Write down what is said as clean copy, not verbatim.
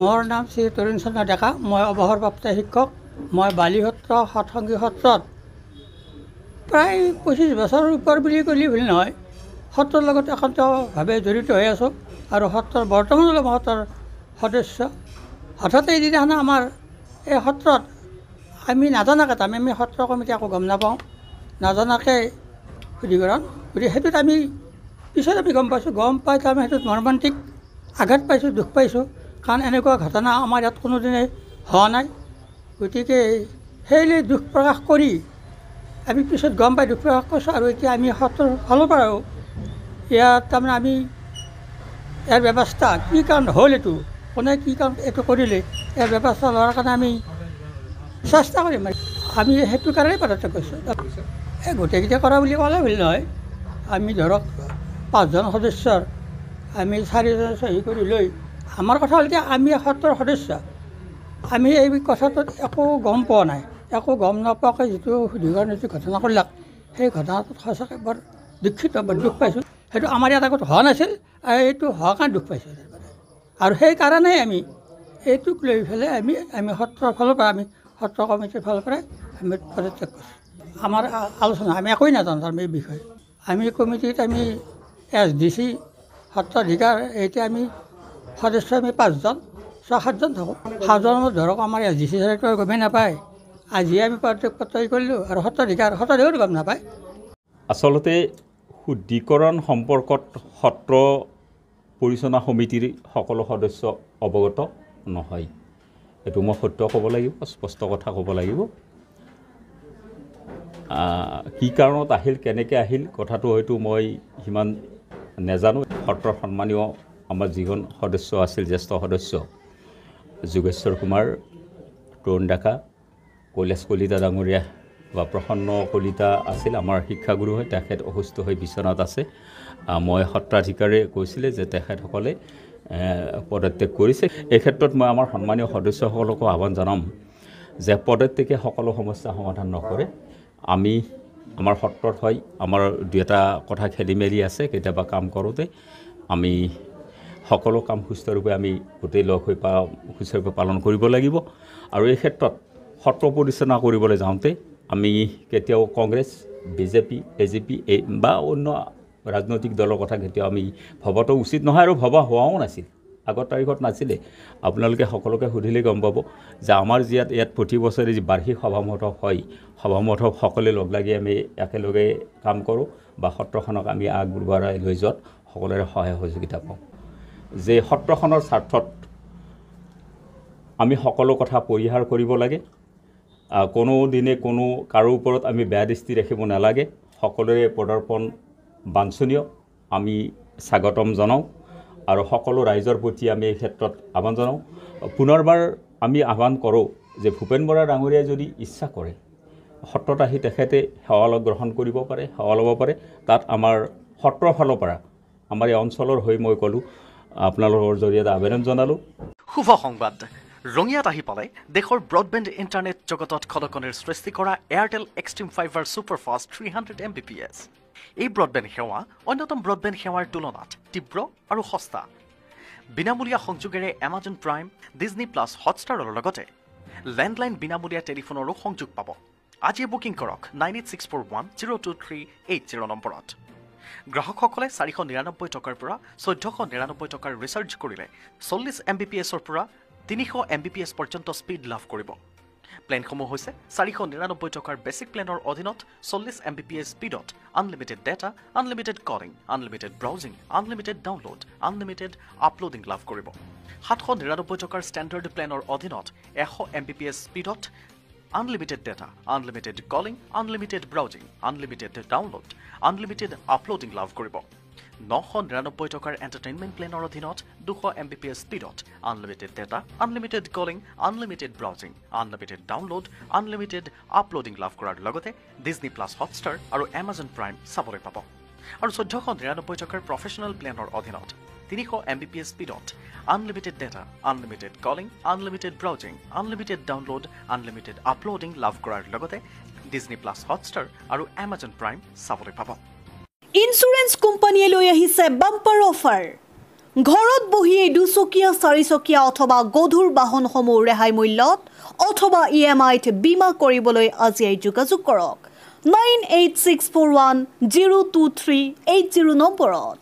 মোৰ নাম শ্ৰী তৰুণ চন্দ্ৰ ডেকা। মই অৱসৰপ্ৰাপ্ত শিক্ষক। মই বালি সত্ৰ সৎসংগী সত্ৰত প্ৰায় 25 বছৰৰ ওপৰ বুলি ক'লে ভুল নহয়। সত্ৰৰ লগত একান্তভাৱে জড়িত হৈ আছোঁ আৰু সত্ৰৰ বৰ্তমানলৈ মই সত্ৰৰ সদস্য। হঠাৎ এইদিনাখন আমাৰ এই সত্ৰত আমি নাজানাকৈ আমি সত্ৰ কমিটি একো গম নাপাওঁ, নাজানাকৈ শুদ্ধিকৰণ গতিকে সেইটোত আমি পিছত গম পাইছোঁ। গম পাই তাৰমানে সেইটোত মৰ্মান্তিক আঘাত পাইছোঁ, দুখ পাইছোঁ। কাৰণ এনেকুৱা ঘটনা আমাৰ ইয়াত কোনোদিনে হোৱা নাই। গতিকে সেইলৈ দুখ প্ৰকাশ কৰি আমি পিছত গম পাই দুখ প্ৰকাশ কৰিছোঁ। আৰু এতিয়া আমি সত্ৰৰ ফালৰ পৰাও ইয়াত তাৰমানে আমি ইয়াৰ ব্যৱস্থা কি কাৰণ হ'ল, এইটো কোনে কি কাৰণ এইটো কৰিলে, ইয়াৰ ব্যৱস্থা লোৱাৰ কাৰণে আমি চেষ্টা কৰিম। আমি সেইটো কাৰণেই পদত্যাগ কৰিছোঁ। এই গোটেইকেইটা কৰা বুলি ক'লে ভুল নহয়। আমি ধৰক 5জন সদস্যৰ আমি 4জন চহী কৰি লৈ আমাৰ কথা হ'ল যে আমি সত্ৰৰ সদস্য। আমি এই কথাটোত একো গম পোৱা নাই, একো গম নোপোৱাকৈ যিটো শুদ্ধিকৰণ যিটো ঘটনা কৰিলাক, সেই ঘটনাটোত সঁচাকৈ বৰ দুখিত, বৰ দুখ পাইছোঁ। সেইটো আমাৰ ইয়াত আগত হোৱা নাছিল, এইটো হোৱাৰ কাৰণে দুখ পাইছোঁ। আৰু সেইকাৰণেই আমি এইটোক লৈ পেলাই আমি সত্ৰৰ ফালৰ পৰা আমি সত্ৰ কমিটিৰ ফালৰ পৰাই আমি পদত্যাগ কৰিছোঁ। আমাৰ আলোচনা আমি একোৱেই নাজানো তাৰমানে এই বিষয়ে। আমি কমিটিত আমি SDC সত্ৰাধিকাৰ এতিয়া আমি সদস্য আমি 5জন 6-7জন থাকোঁ। 7জনৰ ধৰক আমাৰ SDC চাৰিটো গমেই নাপায়। আজিয়ে আমি পদত্যাগ পত্ৰ কৰিলোঁ আৰু সত্ৰাধিকাৰো গম নাপায়। আচলতে শুদ্ধিকৰণ সম্পৰ্কত সত্ৰ পৰিচালনা সমিতিৰ সকলো সদস্য অৱগত নহয়। এইটো মই সত্য ক'ব লাগিব, স্পষ্ট কথা ক'ব লাগিব। কি কাৰণত আহিল, কেনেকৈ আহিল, কথাটো হয়তো মই সিমান নাজানো। সত্ৰৰ সন্মানীয় আমাৰ যিজন সদস্য আছিল, জ্যেষ্ঠ সদস্য যোগেশ্বৰ কুমাৰ, তৰুণ ডেকা, কৈলাশ কলিতা ডাঙৰীয়া বা প্ৰসন্ন কলিতা আছিল আমাৰ শিক্ষাগুৰু হয়। তেখেত অসুস্থ হৈ বিচনাত আছে। মই সত্ৰাধিকাৰে কৈছিলে যে তেখেতসকলে পদত্যাগ কৰিছে। এই ক্ষেত্ৰত মই আমাৰ সন্মানীয় সদস্যসকলকো আহ্বান জনাম যে পদত্যাগে সকলো সমস্যা সমাধান নকৰে। আমি আমাৰ সত্ৰত হয় আমাৰ 2এটা কথা খেলি মেলি আছে কেতিয়াবা কাম কৰোঁতে। আমি সকলো কাম সুস্থৰূপে আমি গোটেই লগ হৈ সুস্থৰূপে পালন কৰিব লাগিব। আৰু এই ক্ষেত্ৰত সত্ৰ পৰিচালনা কৰিবলৈ যাওঁতে আমি কেতিয়াও কংগ্ৰেছ, BJP, AJP বা অন্য ৰাজনৈতিক দলৰ কথা কেতিয়াও আমি ভবাটো উচিত নহয় আৰু ভবা হোৱাও নাছিল। আগৰ তাৰিখত নাছিলে। আপোনালোকে সকলোকে সুধিলে গম পাব যে আমাৰ ইয়াত প্ৰতি বছৰে যি বাৰ্ষিক সভা মহোৎসৱ হয়, সভা মহোৎসৱ সকলোৱে লগ লাগি আমি একেলগে কাম কৰোঁ বা সত্ৰখনক আমি আগবঢ়াই লৈ যোৱাত সকলোৰে সহায় সহযোগিতা পাওঁ। যে সত্ৰখনৰ স্বাৰ্থত আমি সকলো কথা পৰিহাৰ কৰিব লাগে। কোনো দিনে কাৰো ওপৰত আমি বেয়া দৃষ্টি ৰাখিব নালাগে। সকলোৰে পদাৰ্পণ বাঞ্ছনীয়, আমি স্বাগতম জনাওঁ আৰু সকলো ৰাইজৰ প্ৰতি আমি এই ক্ষেত্ৰত আহ্বান জনাওঁ। পুনৰবাৰ আমি আহ্বান কৰোঁ যে ভূপেন বৰা ডাঙৰীয়াই যদি ইচ্ছা কৰে সত্ৰত আহি তেখেতে সেৱা গ্ৰহণ কৰিব পাৰে, সেৱা ল'ব পাৰে। তাত আমাৰ সত্ৰৰ ফালৰ পৰা আমাৰ এই অঞ্চলৰ হৈ মই ক'লোঁ, আপোনালোকৰ জৰিয়তে আবেদন জনালোঁ। শুভ সংবাদ, ৰঙিয়াত আহি পালে দেশৰ ব্ৰডবেণ্ড ইণ্টাৰনেট জগতত খলকনিৰ সৃষ্টি কৰা Airtel extreme fibre superfast 300 Mbps। এই ব্ৰডবেণ্ড সেৱা অন্যতম ব্ৰডবেণ্ড সেৱাৰ তুলনাত তীব্ৰ আৰু সস্তা। বিনামূলীয়া সংযোগেৰে এমাজন প্ৰাইম, ডিজনি প্লাছ, হটষ্টাৰৰ লগতে লেণ্ডলাইন বিনামূলীয়া টেলিফোনৰো সংযোগ পাব। আজিয়ে বুকিং কৰক 9861023880 নম্বৰত। গ্ৰাহকসকলে 499 টকাৰ পৰা 1499 টকাৰ ৰিচাৰ্জ কৰিলে 40 Mbps-ৰ পৰা 300 Mbps পৰ্যন্ত স্পীড লাভ কৰিব। প্লেনসমূহ হৈছে 499 টকাৰ বেছিক প্লেনৰ অধীনত 40 Mbps স্পীডত unlimited data, unlimited calling, unlimited browsing, unlimited download, unlimited uploading লাভ কৰিব। 799 টকাৰ ষ্টেণ্ডাৰ্ড প্লেনৰ অধীনত 100 Mbps স্পীডত unlimited data, unlimited calling, unlimited browsing, unlimited download, unlimited uploading লাভ কৰিব। 999 টকাৰ এণ্টাৰটেইনমেণ্ট প্লেনৰ অধীনত 200 Mbps স্পীডত unlimited data, unlimited calling, unlimited browsing, unlimited download, unlimited uploading লাভ কৰাৰ লগতে ডিজনি প্লাছ, হটষ্টাৰ আৰু এমাজন প্ৰাইম চাবলৈ পাব। আৰু 1499 টকাৰ প্ৰফেচনেল প্লেনৰ অধীনত 300 Mbps স্পীডত unlimited data, unlimited calling, unlimited browsing, unlimited download, unlimited uploading লাভ কৰাৰ লগতে ডিজনি প্লাছ, হটষ্টাৰ আৰু এমাজন প্ৰাইম চাবলৈ পাব। ইন্স্যুৰেন্স কোম্পানীয়ে লৈ আহিছে বাম্পাৰ অফাৰ। ঘৰত বহিয়ে দুচকীয়া চাৰিচকীয়া অথবা গধুৰ বাহনসমূহ ৰেহাই মূল্যত অথবা EMIত বীমা কৰিবলৈ আজিয়েই যোগাযোগ কৰক 9864102380 নম্বৰত।